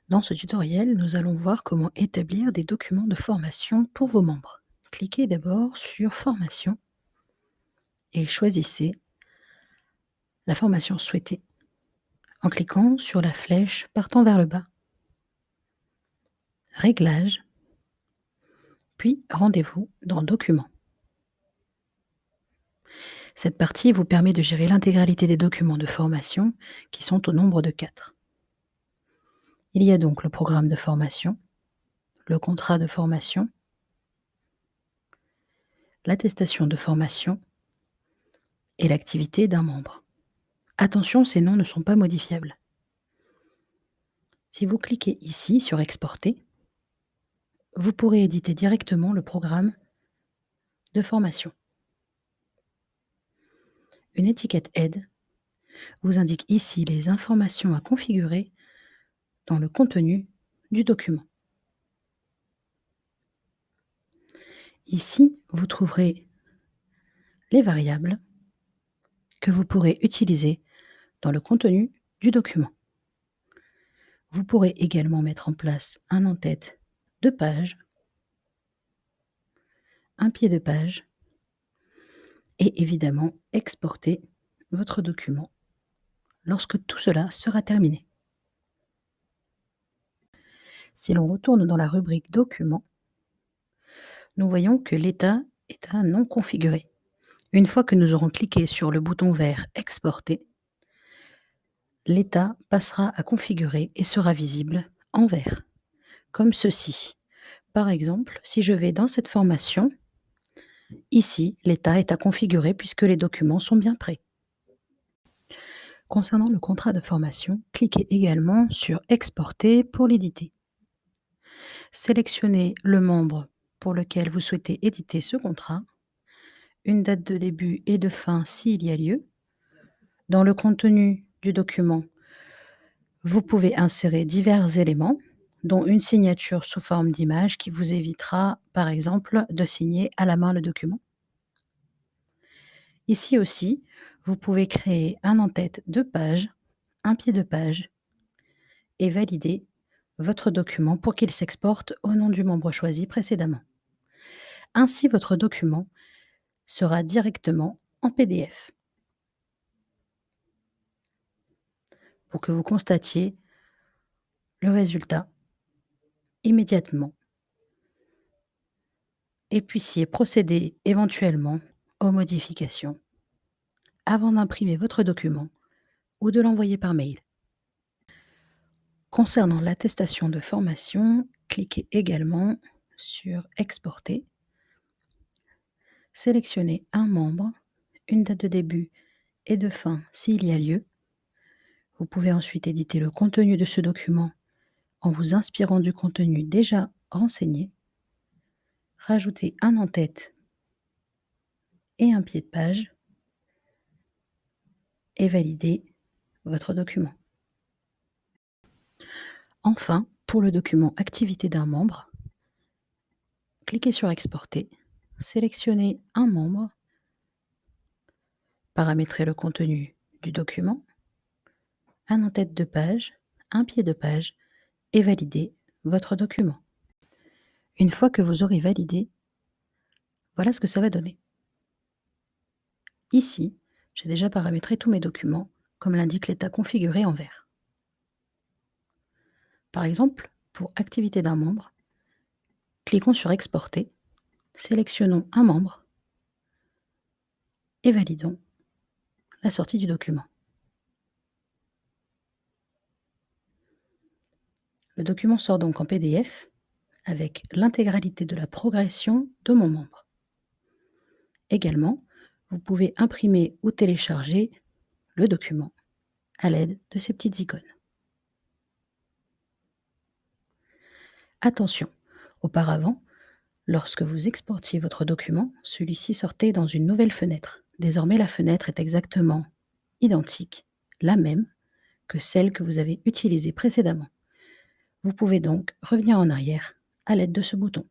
Dans ce tutoriel, nous allons voir comment établir des documents de formation pour vos membres. Cliquez d'abord sur Formation et choisissez la formation souhaitée en cliquant sur la flèche partant vers le bas. Réglages, puis rendez-vous dans Documents. Cette partie vous permet de gérer l'intégralité des documents de formation qui sont au nombre de 4. Il y a donc le programme de formation, le contrat de formation, l'attestation de formation et l'activité d'un membre. Attention, ces noms ne sont pas modifiables. Si vous cliquez ici sur Exporter, vous pourrez éditer directement le programme de formation. Une étiquette Aide vous indique ici les informations à configurer dans le contenu du document. Ici, vous trouverez les variables que vous pourrez utiliser dans le contenu du document. Vous pourrez également mettre en place un en-tête de page, un pied de page et évidemment exporter votre document lorsque tout cela sera terminé. Si l'on retourne dans la rubrique Documents, nous voyons que l'état est à non configurer. Une fois que nous aurons cliqué sur le bouton vert Exporter, l'état passera à configurer et sera visible en vert, comme ceci. Par exemple, si je vais dans cette formation, ici, l'état est à configurer puisque les documents sont bien prêts. Concernant le contrat de formation, cliquez également sur Exporter pour l'éditer. Sélectionnez le membre pour lequel vous souhaitez éditer ce contrat, une date de début et de fin s'il y a lieu. Dans le contenu du document, vous pouvez insérer divers éléments, dont une signature sous forme d'image qui vous évitera, par exemple, de signer à la main le document. Ici aussi, vous pouvez créer un en-tête de page, un pied de page et valider votre document pour qu'il s'exporte au nom du membre choisi précédemment. Ainsi, votre document sera directement en PDF. Pour que vous constatiez le résultat immédiatement et puissiez procéder éventuellement aux modifications avant d'imprimer votre document ou de l'envoyer par mail. Concernant l'attestation de formation, cliquez également sur Exporter. Sélectionnez un membre, une date de début et de fin s'il y a lieu. Vous pouvez ensuite éditer le contenu de ce document en vous inspirant du contenu déjà renseigné. Rajouter un en-tête et un pied de page et valider votre document. Enfin, pour le document Activité d'un membre, cliquez sur Exporter, sélectionnez un membre, paramétrez le contenu du document, un en-tête de page, un pied de page et validez votre document. Une fois que vous aurez validé, voilà ce que ça va donner. Ici, j'ai déjà paramétré tous mes documents, comme l'indique l'état configuré en vert. Par exemple, pour Activité d'un membre, cliquons sur Exporter, sélectionnons un membre et validons la sortie du document. Le document sort donc en PDF avec l'intégralité de la progression de mon membre. Également, vous pouvez imprimer ou télécharger le document à l'aide de ces petites icônes. Attention, auparavant, lorsque vous exportiez votre document, celui-ci sortait dans une nouvelle fenêtre. Désormais, la fenêtre est exactement identique, la même que celle que vous avez utilisée précédemment. Vous pouvez donc revenir en arrière à l'aide de ce bouton.